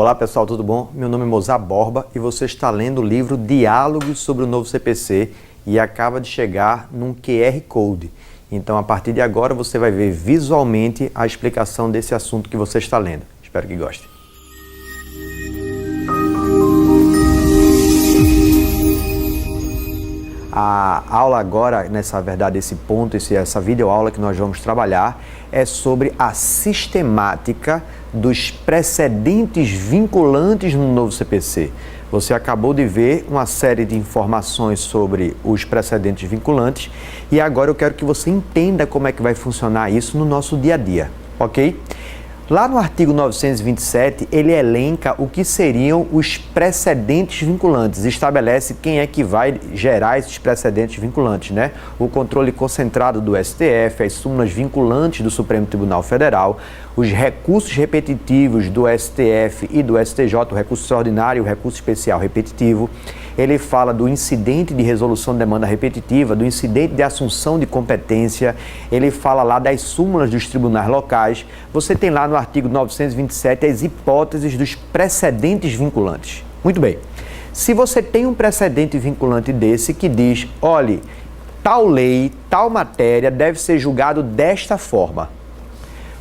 Olá pessoal, tudo bom? Meu nome é Mozart Borba e você está lendo o livro Diálogos sobre o Novo CPC e acaba de chegar num QR Code. Então, a partir de agora, você vai ver visualmente a explicação desse assunto que você está lendo. Espero que goste. A aula agora, esse ponto, essa videoaula que nós vamos trabalhar é sobre a sistemática dos precedentes vinculantes no novo CPC. Você acabou de ver uma série de informações sobre os precedentes vinculantes e agora eu quero que você entenda como é que vai funcionar isso no nosso dia a dia, ok? Lá no artigo 927, ele elenca o que seriam os precedentes vinculantes, estabelece quem é que vai gerar esses precedentes vinculantes, né? O controle concentrado do STF, as súmulas vinculantes do Supremo Tribunal Federal, os recursos repetitivos do STF e do STJ, o recurso extraordinário e o recurso especial repetitivo. Ele fala do incidente de resolução de demanda repetitiva, do incidente de assunção de competência, ele fala lá das súmulas dos tribunais locais. Você tem lá no artigo 927 as hipóteses dos precedentes vinculantes. Muito bem, se você tem um precedente vinculante desse que diz, olhe, tal lei, tal matéria deve ser julgado desta forma.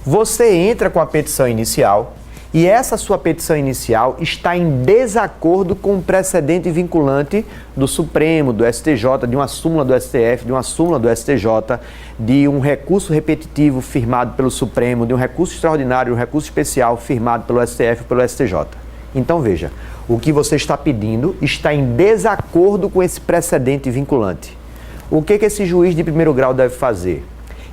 Você entra com a petição inicial e essa sua petição inicial está em desacordo com o precedente vinculante do Supremo, do STJ, de uma súmula do STF, de uma súmula do STJ, de um recurso repetitivo firmado pelo Supremo, de um recurso extraordinário, um recurso especial firmado pelo STF e pelo STJ. Então veja, o que você está pedindo está em desacordo com esse precedente vinculante. O que esse juiz de primeiro grau deve fazer?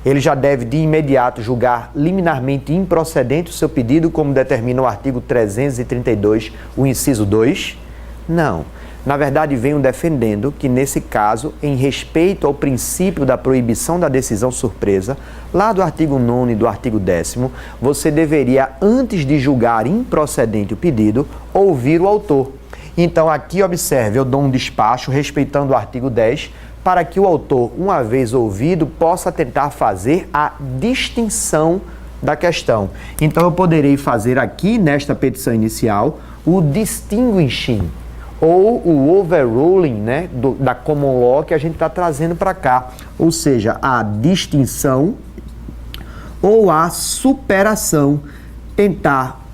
Ele já deve de imediato julgar liminarmente improcedente o seu pedido, como determina o artigo 332, o inciso 2? Não. Na verdade, venho defendendo que, nesse caso, em respeito ao princípio da proibição da decisão surpresa, lá do artigo 9º e do artigo 10º, você deveria, antes de julgar improcedente o pedido, ouvir o autor. Então, aqui, observe, eu dou um despacho respeitando o artigo 10, para que o autor, uma vez ouvido, possa tentar fazer a distinção da questão. Então, eu poderei fazer aqui, nesta petição inicial, o distinguishing, ou o overruling, né, da common law que a gente está trazendo para cá. Ou seja, a distinção ou a superação. Tentar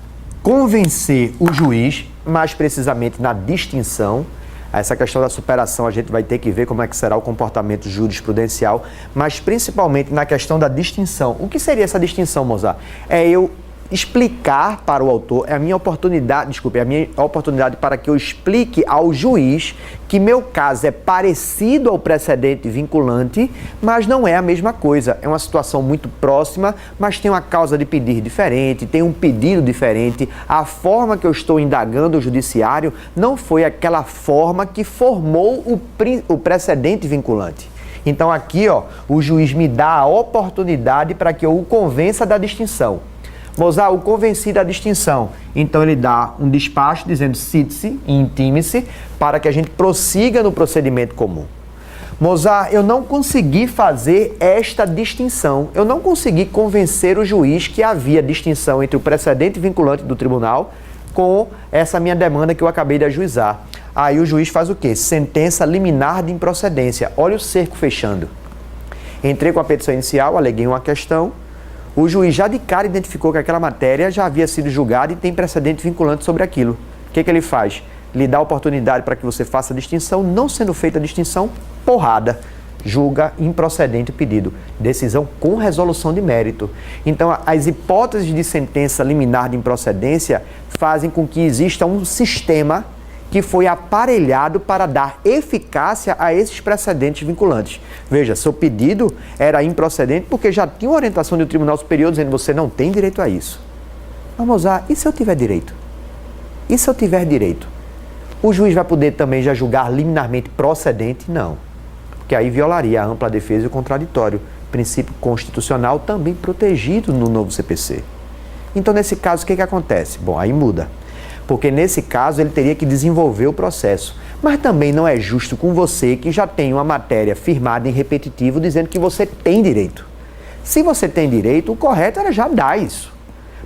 convencer o juiz, mais precisamente na distinção. Essa questão da superação a gente vai ter que ver como é que será o comportamento jurisprudencial, mas principalmente na questão da distinção. O que seria essa distinção, Mozart? É eu explicar para o autor, é a minha oportunidade para que eu explique ao juiz que meu caso é parecido ao precedente vinculante, mas não é a mesma coisa. É uma situação muito próxima, mas tem uma causa de pedir diferente, tem um pedido diferente. A forma que eu estou indagando o judiciário não foi aquela forma que formou o precedente vinculante. Então aqui, ó, o juiz me dá a oportunidade para que eu o convença da distinção. Mozart, o convenci da distinção. Então ele dá um despacho dizendo cite-se e intime-se para que a gente prossiga no procedimento comum. Mozart, eu não consegui fazer esta distinção. Eu não consegui convencer o juiz que havia distinção entre o precedente vinculante do tribunal com essa minha demanda que eu acabei de ajuizar. Aí o juiz faz o quê? Sentença liminar de improcedência. Olha o cerco fechando. Entrei com a petição inicial, aleguei uma questão. O juiz já de cara identificou que aquela matéria já havia sido julgada e tem precedente vinculante sobre aquilo. O que ele faz? Lhe dá a oportunidade para que você faça a distinção, não sendo feita a distinção, porrada. Julga improcedente o pedido. Decisão com resolução de mérito. Então, as hipóteses de sentença liminar de improcedência fazem com que exista um sistema que foi aparelhado para dar eficácia a esses precedentes vinculantes. Veja, seu pedido era improcedente porque já tinha uma orientação do Tribunal Superior dizendo que você não tem direito a isso. Vamos lá, e se eu tiver direito? E se eu tiver direito? O juiz vai poder também já julgar liminarmente procedente? Não. Porque aí violaria a ampla defesa e o contraditório, princípio constitucional também protegido no novo CPC. Então, nesse caso, o que acontece? Bom, aí muda. Porque nesse caso ele teria que desenvolver o processo. Mas também não é justo com você que já tem uma matéria firmada em repetitivo dizendo que você tem direito. Se você tem direito, o correto era já dar isso.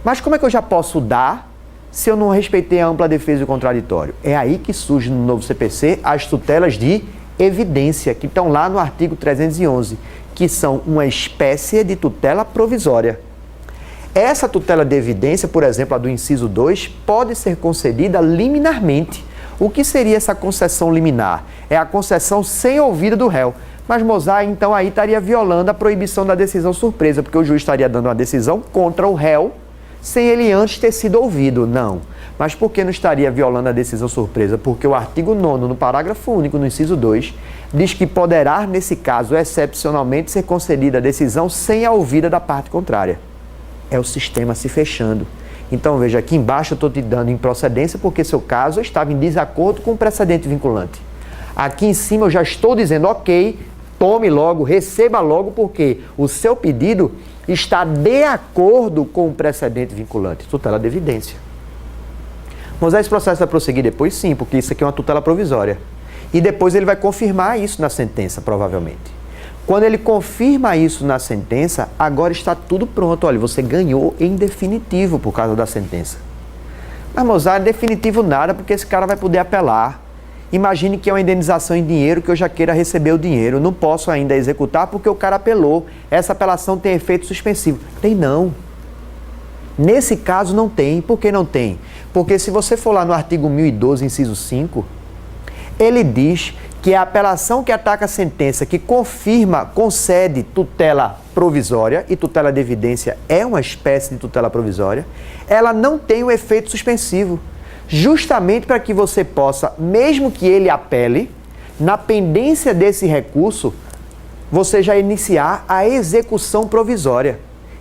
Mas como é que eu já posso dar se eu não respeitei a ampla defesa e o contraditório? É aí que surge no novo CPC as tutelas de evidência, que estão lá no artigo 311, que são uma espécie de tutela provisória. Essa tutela de evidência, por exemplo, a do inciso 2, pode ser concedida liminarmente. O que seria essa concessão liminar? É a concessão sem ouvida do réu. Mas Mozart, então, aí estaria violando a proibição da decisão surpresa, porque o juiz estaria dando uma decisão contra o réu sem ele antes ter sido ouvido. Não. Mas por que não estaria violando a decisão surpresa? Porque o artigo 9º, no parágrafo único, no inciso 2, diz que poderá, nesse caso, excepcionalmente, ser concedida a decisão sem a ouvida da parte contrária. É o sistema se fechando. Então, veja, aqui embaixo eu estou te dando improcedência porque seu caso estava em desacordo com o precedente vinculante. Aqui em cima eu já estou dizendo, ok, tome logo, receba logo, porque o seu pedido está de acordo com o precedente vinculante. Tutela de evidência. Mas esse processo vai prosseguir depois? Sim, porque isso aqui é uma tutela provisória. E depois ele vai confirmar isso na sentença, provavelmente. Quando ele confirma isso na sentença, agora está tudo pronto. Olha, você ganhou em definitivo por causa da sentença. Mas, Mozart, definitivo nada, porque esse cara vai poder apelar. Imagine que é uma indenização em dinheiro, que eu já queira receber o dinheiro. Não posso ainda executar porque o cara apelou. Essa apelação tem efeito suspensivo. Tem não. Nesse caso não tem. Por que não tem? Porque se você for lá no artigo 1012, inciso 5, ele diz que a apelação que ataca a sentença, que confirma, concede tutela provisória, e tutela de evidência é uma espécie de tutela provisória, ela não tem o efeito suspensivo. Justamente para que você possa, mesmo que ele apele, na pendência desse recurso, você já iniciar a execução provisória,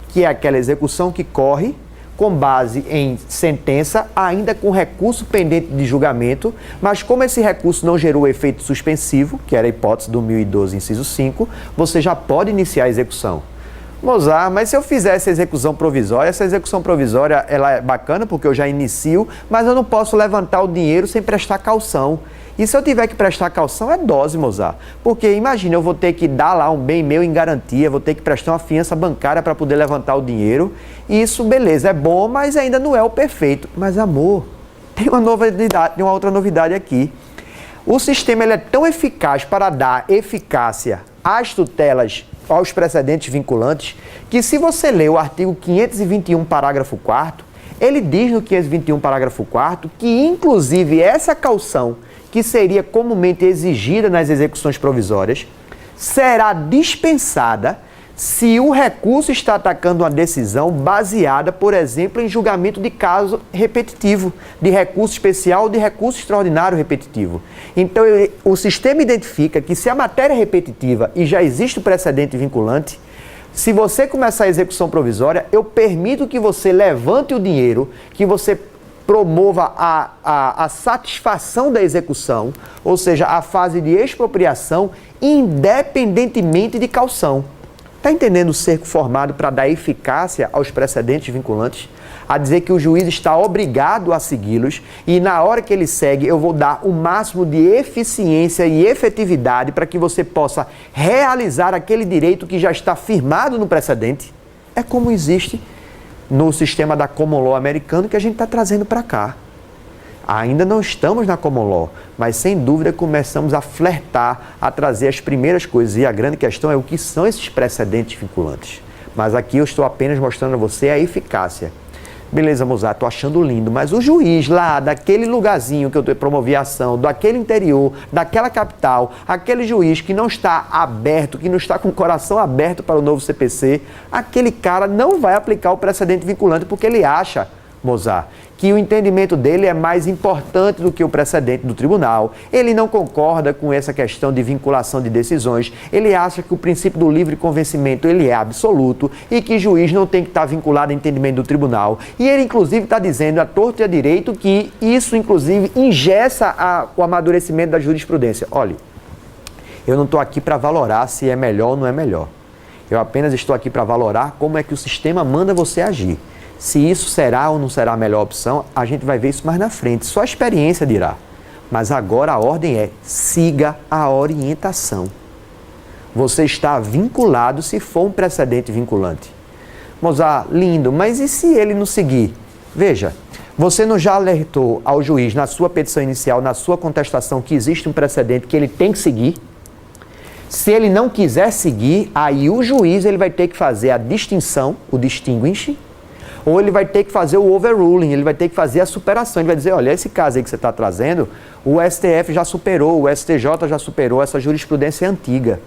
que é aquela execução que corre com base em sentença, ainda com recurso pendente de julgamento, mas como esse recurso não gerou efeito suspensivo, que era a hipótese do 1012, inciso 5, você já pode iniciar a execução. Mozart, mas se eu fizesse a execução provisória, essa execução provisória ela é bacana porque eu já inicio, mas eu não posso levantar o dinheiro sem prestar caução. E se eu tiver que prestar caução, é dose, Mozart. Porque imagina, eu vou ter que dar lá um bem meu em garantia, vou ter que prestar uma fiança bancária para poder levantar o dinheiro. E isso, beleza, é bom, mas ainda não é o perfeito. Mas, amor, tem uma novidade, tem uma outra novidade aqui. O sistema ele é tão eficaz para dar eficácia às tutelas, aos precedentes vinculantes, que se você ler o artigo 521, parágrafo 4º, ele diz no 521, parágrafo 4º, que inclusive essa caução, que seria comumente exigida nas execuções provisórias, será dispensada se o recurso está atacando uma decisão baseada, por exemplo, em julgamento de caso repetitivo, de recurso especial ou de recurso extraordinário repetitivo. Então, o sistema identifica que se a matéria é repetitiva e já existe o precedente vinculante, se você começar a execução provisória, eu permito que você levante o dinheiro, que você promova a satisfação da execução, ou seja, a fase de expropriação, independentemente de caução. Está entendendo o cerco formado para dar eficácia aos precedentes vinculantes? A dizer que o juiz está obrigado a segui-los e na hora que ele segue eu vou dar o máximo de eficiência e efetividade para que você possa realizar aquele direito que já está firmado no precedente? É como existe no sistema da common law americano que a gente está trazendo para cá. Ainda não estamos na common law, mas sem dúvida começamos a flertar, a trazer as primeiras coisas. E a grande questão é o que são esses precedentes vinculantes. Mas aqui eu estou apenas mostrando a você a eficácia. Beleza, Mozart, estou achando lindo, mas o juiz lá daquele lugarzinho que eu promovi a ação, daquele interior, daquela capital, aquele juiz que não está aberto, que não está com o coração aberto para o novo CPC, aquele cara não vai aplicar o precedente vinculante porque ele acha, Mozart, que o entendimento dele é mais importante do que o precedente do tribunal. Ele não concorda com essa questão de vinculação de decisões. Ele acha que o princípio do livre convencimento ele é absoluto e que juiz não tem que estar vinculado ao entendimento do tribunal. E ele, inclusive, está dizendo à torto e à direito que isso, inclusive, engessa o amadurecimento da jurisprudência. Olha, eu não estou aqui para valorar se é melhor ou não é melhor. Eu apenas estou aqui para valorar como é que o sistema manda você agir. Se isso será ou não será a melhor opção, a gente vai ver isso mais na frente. Só a experiência dirá. Mas agora a ordem é, siga a orientação. Você está vinculado se for um precedente vinculante. Mozart, lindo, mas e se ele não seguir? Veja, Você não já alertou ao juiz na sua petição inicial, na sua contestação, que existe um precedente que ele tem que seguir? Se ele não quiser seguir, aí o juiz ele vai ter que fazer a distinção, o distinguish, ou ele vai ter que fazer o overruling, ele vai ter que fazer a superação. Ele vai dizer, olha, esse caso aí que você está trazendo, o STF já superou, o STJ já superou, essa jurisprudência é antiga.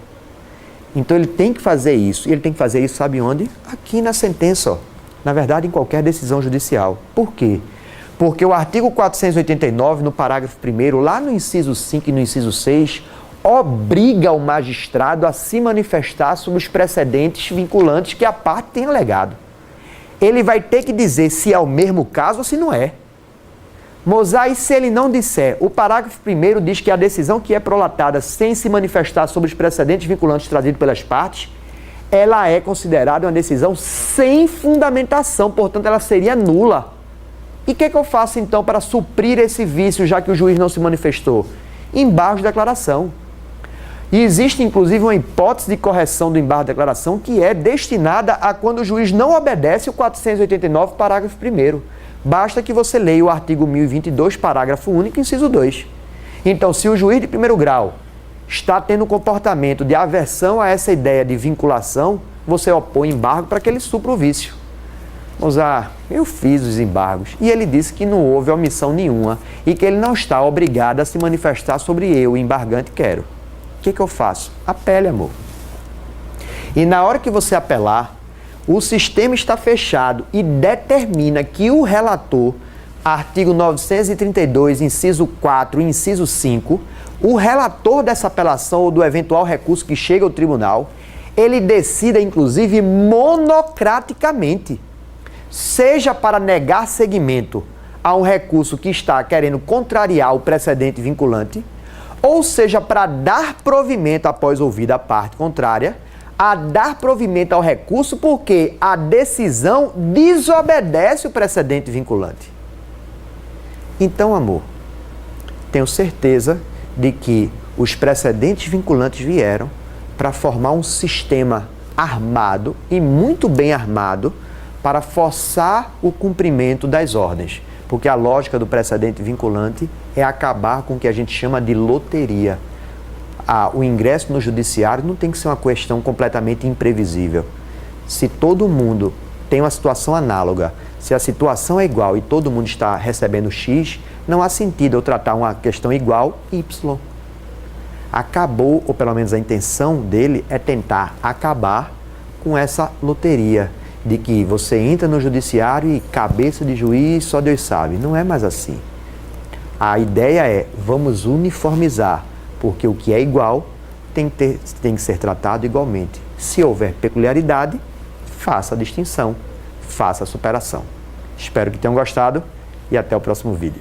Então ele tem que fazer isso. E ele tem que fazer isso, sabe onde? Aqui na sentença, ó. Na verdade, em qualquer decisão judicial. Por quê? Porque o artigo 489, no parágrafo 1º, lá no inciso 5 e no inciso 6, obriga o magistrado a se manifestar sobre os precedentes vinculantes que a parte tem alegado. Ele vai ter que dizer se é o mesmo caso ou se não é. Moisés, se ele não disser, o parágrafo 1º diz que a decisão que é prolatada sem se manifestar sobre os precedentes vinculantes trazidos pelas partes, ela é considerada uma decisão sem fundamentação, portanto ela seria nula. E o que eu faço então para suprir esse vício, já que o juiz não se manifestou? Embargo de declaração. E existe inclusive uma hipótese de correção do embargo de declaração que é destinada a quando o juiz não obedece o 489, parágrafo 1º. Basta que você leia o artigo 1022, parágrafo único, inciso 2. Então, se o juiz de primeiro grau está tendo um comportamento de aversão a essa ideia de vinculação, você opõe embargo para que ele supra o vício. Eu fiz os embargos e ele disse que não houve omissão nenhuma e que ele não está obrigado a se manifestar sobre eu, o embargante, quero. O que eu faço? Apele, amor. E na hora que você apelar, o sistema está fechado e determina que o relator, artigo 932, inciso 4 e inciso 5, o relator dessa apelação ou do eventual recurso que chega ao tribunal, ele decida, inclusive, monocraticamente, seja para negar seguimento a um recurso que está querendo contrariar o precedente vinculante, ou seja, para dar provimento após ouvida a parte contrária, a dar provimento ao recurso porque a decisão desobedece o precedente vinculante. Então, amor, tenho certeza de que os precedentes vinculantes vieram para formar um sistema armado e muito bem armado para forçar o cumprimento das ordens. Porque a lógica do precedente vinculante é acabar com o que a gente chama de loteria. O ingresso no judiciário não tem que ser uma questão completamente imprevisível. Se todo mundo tem uma situação análoga, se a situação é igual e todo mundo está recebendo X, não há sentido eu tratar uma questão igual Y. Acabou, ou pelo menos a intenção dele é tentar acabar com essa loteria de que você entra no judiciário e cabeça de juiz só Deus sabe. Não é mais assim. A ideia é, vamos uniformizar, porque o que é igual tem que ser tratado igualmente. Se houver peculiaridade, faça a distinção, faça a superação. Espero que tenham gostado e até o próximo vídeo.